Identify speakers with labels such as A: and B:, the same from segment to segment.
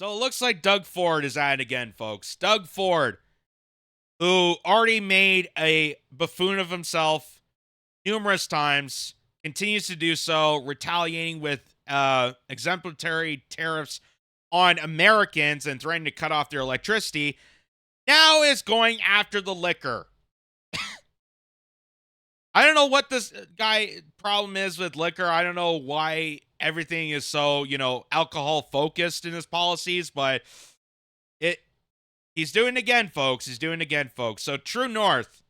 A: So it looks like Doug Ford is at it again, folks. Doug Ford, who already made a buffoon of himself numerous times, continues to do so, retaliating with exemplary tariffs on Americans and threatening to cut off their electricity, now is going after the liquor. I don't know what this guy problem is with liquor. I don't know why everything is so, alcohol focused in his policies, but he's doing it again, folks. He's doing it again, folks. So True North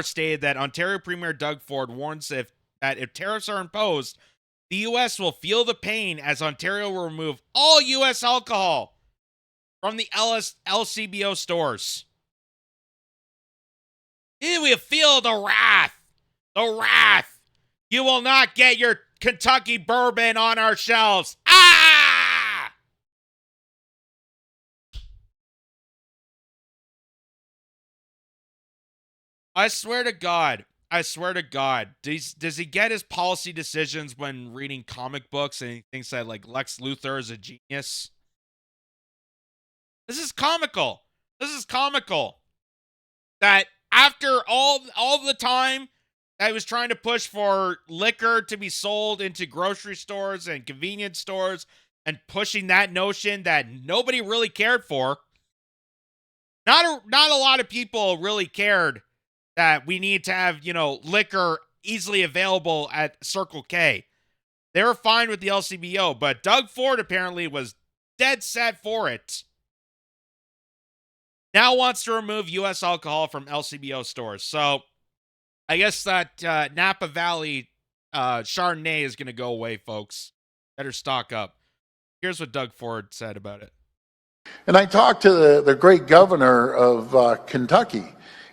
A: stated that Ontario Premier Doug Ford warns that if tariffs are imposed, the U.S. will feel the pain as Ontario will remove all U.S. alcohol from the LCBO stores. You will feel the wrath. The wrath. You will not get your Kentucky bourbon on our shelves. Ah! I swear to God. Does he get his policy decisions when reading comic books and he thinks that like Lex Luthor is a genius? This is comical. That after all the time that I was trying to push for liquor to be sold into grocery stores and convenience stores and pushing that notion that nobody really cared for, not a lot of people really cared that we need to have, liquor easily available at Circle K. They were fine with the LCBO, but Doug Ford apparently was dead set for it. Now wants to remove U.S. alcohol from LCBO stores. So I guess that Napa Valley Chardonnay is going to go away, folks. Better stock up. Here's what Doug Ford said about it.
B: And I talked to the great governor of Kentucky,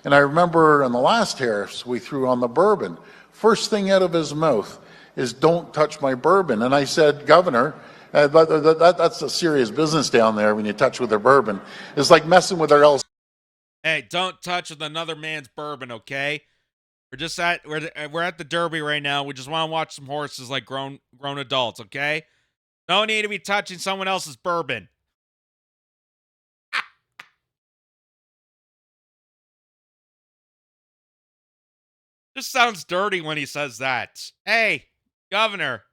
B: and I remember in the last tariffs we threw on the bourbon, first thing out of his mouth is, "Don't touch my bourbon." And I said, "Governor, that's a serious business down there when you touch with their bourbon. It's like messing with their LC."
A: Hey, don't touch with another man's bourbon, okay? We're at the Derby right now. We just want to watch some horses like grown adults, okay? No need to be touching someone else's bourbon. Just sounds dirty when he says that. Hey, Governor.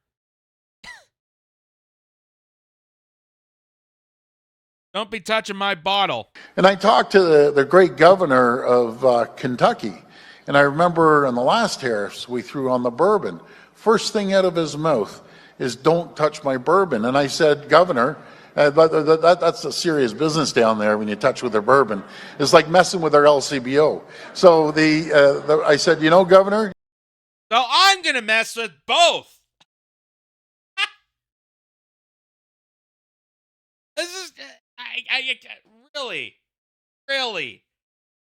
A: Don't be touching my bottle.
B: And I talked to the great governor of Kentucky, and I remember in the last tariffs we threw on the bourbon, first thing out of his mouth is, "Don't touch my bourbon." And I said, "Governor, that's a serious business down there when you touch with their bourbon. It's like messing with their LCBO." So I said, Governor.
A: So I'm going to mess with both. This is, really.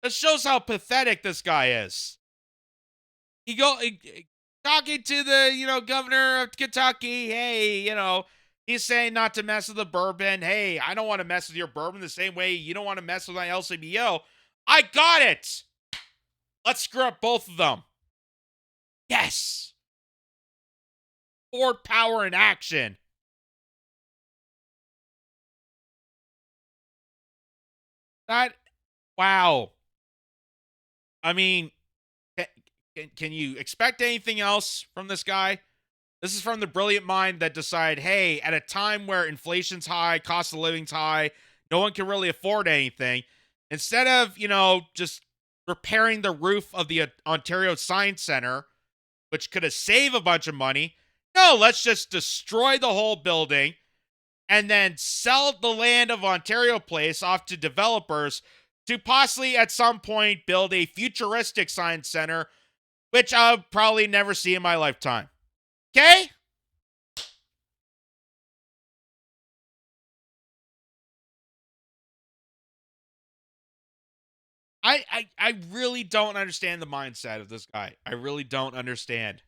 A: This shows how pathetic this guy is. Talking to the, governor of Kentucky, hey, he's saying not to mess with the bourbon. Hey, I don't want to mess with your bourbon the same way you don't want to mess with my LCBO. I got it. Let's screw up both of them. Yes. Ford power in action. Wow. I mean, can you expect anything else from this guy? This is from the brilliant mind that decide, hey, at a time where inflation's high, cost of living's high, no one can really afford anything. Instead of, just repairing the roof of the Ontario Science Center, which could have saved a bunch of money, no, let's just destroy the whole building and then sell the land of Ontario Place off to developers to possibly at some point build a futuristic science center, which I'll probably never see in my lifetime. Okay? I really don't understand the mindset of this guy. I really don't understand.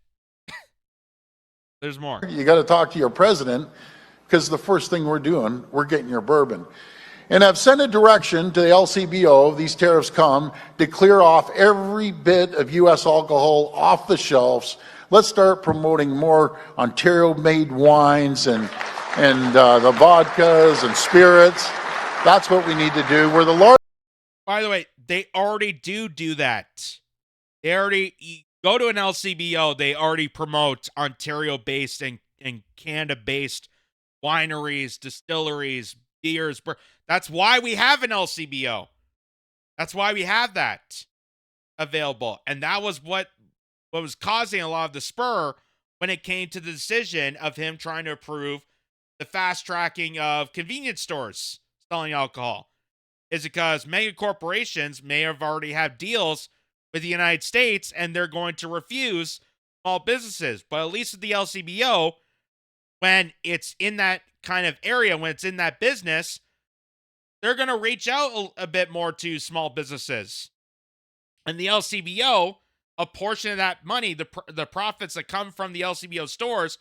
A: There's more.
B: You got to talk to your president, because the first thing we're doing, we're getting your bourbon. And I've sent a direction to the LCBO, these tariffs come, to clear off every bit of U.S. alcohol off the shelves. Let's start promoting more Ontario-made wines and and the vodkas and spirits. That's what we need to do. We're the largest.
A: By the way, they already do that. They already go to an LCBO. They already promote Ontario-based and Canada-based wineries, distilleries, beers. That's why we have an LCBO. That's why we have that available. And that was what was causing a lot of the spur when it came to the decision of him trying to approve the fast tracking of convenience stores selling alcohol. Is because mega corporations may have already had deals with the United States and they're going to refuse small businesses. But at least with the LCBO, when it's in that kind of area, when it's in that business, they're going to reach out a bit more to small businesses. And the LCBO, a portion of that money, the profits that come from the LCBO stores,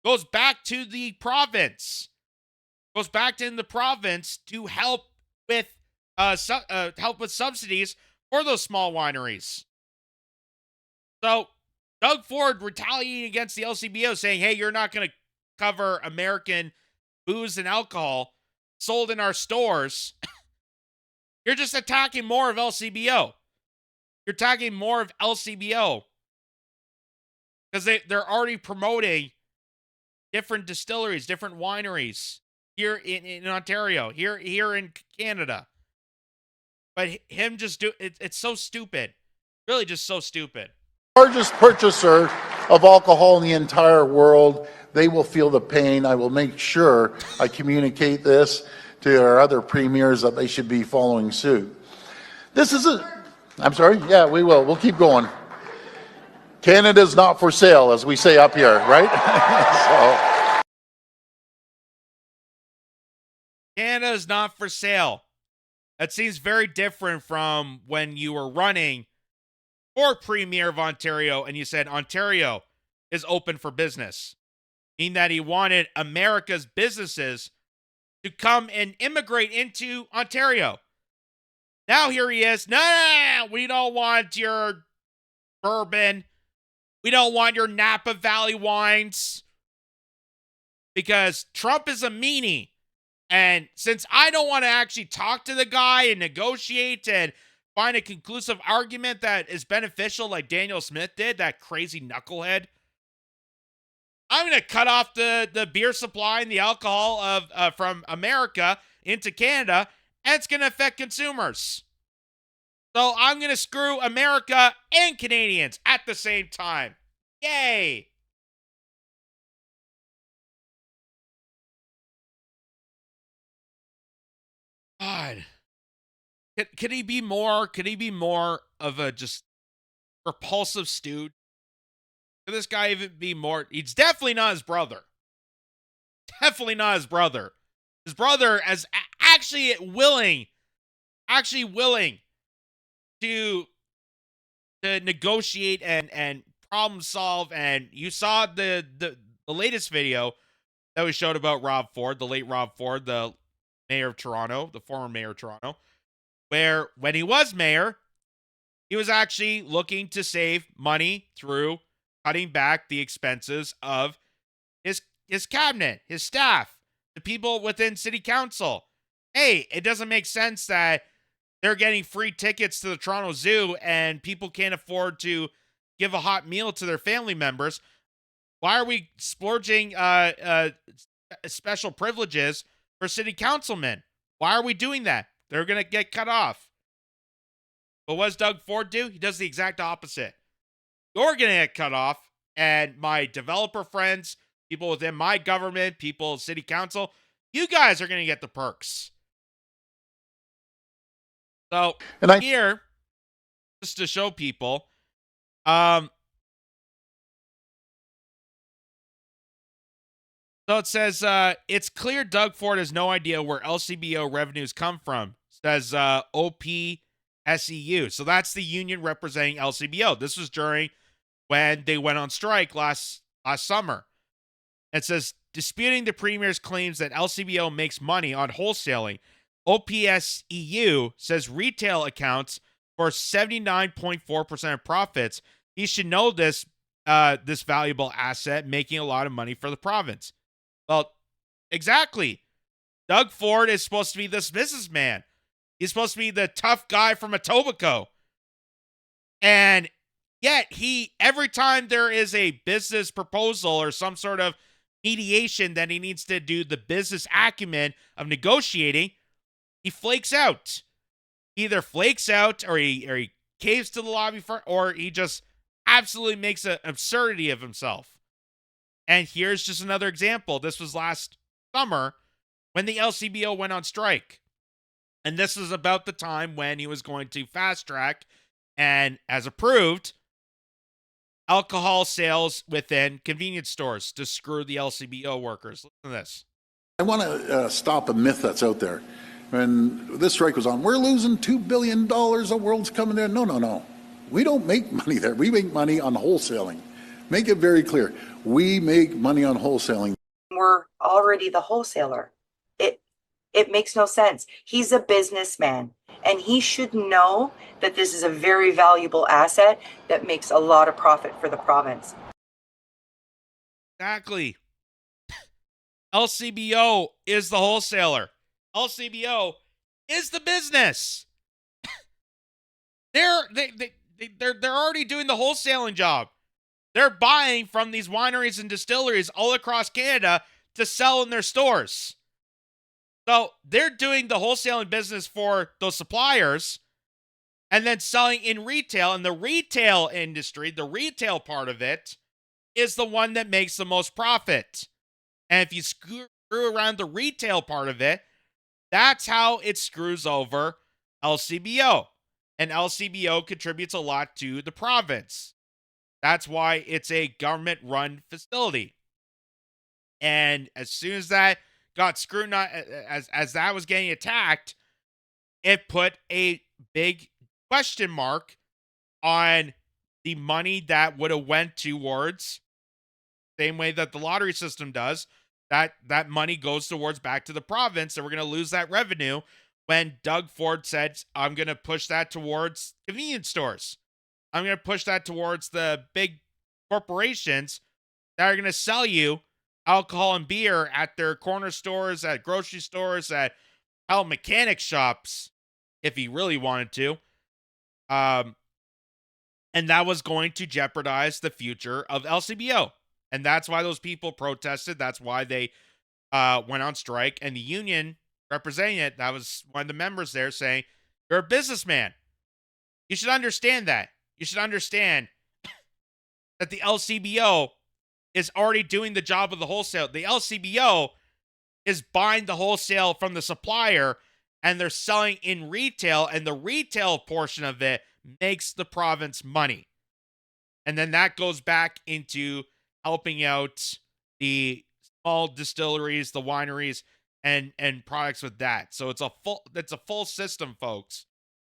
A: goes back to the province. Goes back to the province to help with subsidies for those small wineries. So Doug Ford retaliating against the LCBO, saying, hey, you're not going to cover American booze and alcohol sold in our stores. You're just attacking more of LCBO. You're attacking more of LCBO because they're already promoting different distilleries, different wineries here in Ontario, here in Canada. But him just it's so stupid. Really just so stupid.
B: Largest purchaser of alcohol in the entire world. They will feel the pain. I will make sure I communicate this to our other premiers that they should be following suit. This is I'm sorry? Yeah, we will. We'll keep going. Canada's not for sale, as we say up here, right? So.
A: Canada's not for sale. That seems very different from when you were running for Premier of Ontario and you said Ontario is open for business. Meaning that he wanted America's businesses to come and immigrate into Ontario. Now here he is. No, we don't want your bourbon. We don't want your Napa Valley wines. Because Trump is a meanie. And since I don't want to actually talk to the guy and negotiate and find a conclusive argument that is beneficial like Daniel Smith did, that crazy knucklehead, I'm going to cut off the beer supply and the alcohol of from America into Canada, and it's going to affect consumers. So I'm going to screw America and Canadians at the same time. Yay! God. Could he be more? Could he be more of a just repulsive stooge? Could this guy even be more? He's definitely not his brother. Definitely not his brother. His brother is actually willing to negotiate and problem solve. And you saw the latest video that was showed about Rob Ford, the late Rob Ford, the mayor of Toronto, the former mayor of Toronto, where when he was mayor, he was actually looking to save money through cutting back the expenses of his cabinet, his staff, the people within city council. Hey, it doesn't make sense that they're getting free tickets to the Toronto Zoo and people can't afford to give a hot meal to their family members. Why are we splurging special privileges for city councilmen? Why are we doing that? They're going to get cut off. But what does Doug Ford do? He does the exact opposite. You're going to get cut off, and my developer friends, people within my government, people, city council, you guys are going to get the perks. So, here, just to show people, so it says, it's clear Doug Ford has no idea where LCBO revenues come from, says OPSEU. So that's the union representing LCBO. This was during when they went on strike last summer. It says, disputing the premier's claims that LCBO makes money on wholesaling, OPSEU says retail accounts for 79.4% of profits. He should know this valuable asset, making a lot of money for the province. Well, Exactly. Doug Ford is supposed to be this businessman. He's supposed to be the tough guy from Etobicoke. And yet every time there is a business proposal or some sort of mediation that he needs to do the business acumen of negotiating, he flakes out. He either flakes out or he caves to the lobby front, or he just absolutely makes an absurdity of himself. And here's just another example. This was last summer when the LCBO went on strike. And this is about the time when he was going to fast track and, as approved, alcohol sales within convenience stores to screw the LCBO workers. Listen to this.
B: I want to stop a myth that's out there. When this strike was on, we're losing $2 billion, the world's coming there. No. We don't make money there. We make money on wholesaling. Make it very clear. We make money on wholesaling.
C: We're already the wholesaler. It makes no sense. He's a businessman, and he should know that this is a very valuable asset that makes a lot of profit for the province.
A: Exactly. LCBO is the wholesaler. LCBO is the business. They're already doing the wholesaling job. They're buying from these wineries and distilleries all across Canada to sell in their stores. So they're doing the wholesaling business for those suppliers and then selling in retail. And the retail industry, the retail part of it, is the one that makes the most profit. And if you screw around the retail part of it, that's how it screws over LCBO. And LCBO contributes a lot to the province. That's why it's a government-run facility. And as soon as that got scrutinized, as that was getting attacked, it put a big question mark on the money that would have went towards, same way that the lottery system does, that money goes towards back to the province, and we're going to lose that revenue when Doug Ford said, I'm going to push that towards convenience stores. I'm going to push that towards the big corporations that are going to sell you alcohol and beer at their corner stores, at grocery stores, at mechanic shops, if he really wanted to. And that was going to jeopardize the future of LCBO. And that's why those people protested. That's why they went on strike. And the union representing it, that was one of the members there saying, you're a businessman. You should understand that. You should understand that the LCBO is already doing the job of the wholesale. The LCBO is buying the wholesale from the supplier, and they're selling in retail, and the retail portion of it makes the province money. And then that goes back into helping out the small distilleries, the wineries, and products with that. So it's a full system, folks,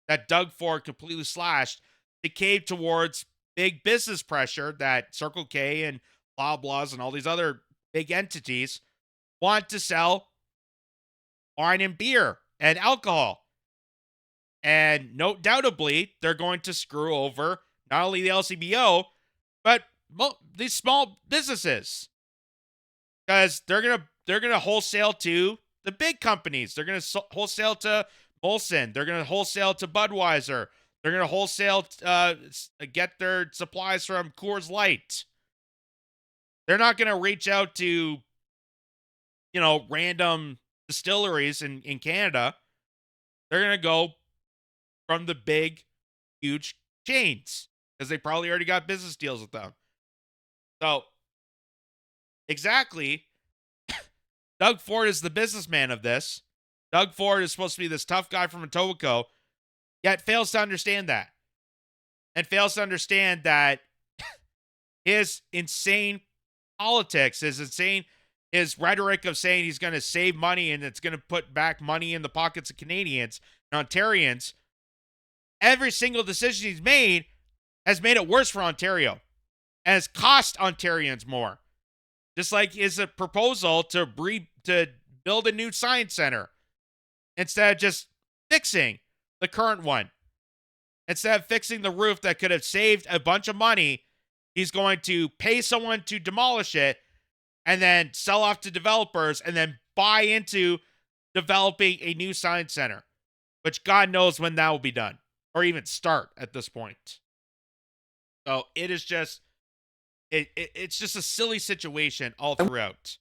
A: that Doug Ford completely slashed to cave towards big business pressure that Circle K and Loblaws and all these other big entities want to sell wine and beer and alcohol. And no doubtably, they're going to screw over not only the LCBO, but these small businesses, because they're gonna wholesale to the big companies. They're gonna wholesale to Molson. They're gonna wholesale to Budweiser. They're gonna wholesale get their supplies from Coors Light. They're not gonna reach out to random distilleries in Canada. They're gonna go from the big, huge chains because they probably already got business deals with them. So, exactly, Doug Ford is the businessman of this. Doug Ford is supposed to be this tough guy from Etobicoke, yet fails to understand that. And fails to understand that his insane politics, his rhetoric of saying he's going to save money and it's going to put back money in the pockets of Canadians and Ontarians, every single decision he's made has made it worse for Ontario and has cost Ontarians more. Just like his proposal to build a new science center instead of just fixing the current one. Instead of fixing the roof that could have saved a bunch of money, he's going to pay someone to demolish it and then sell off to developers and then buy into developing a new science center, which God knows when that will be done or even start at this point. So it is just, it's just a silly situation all throughout.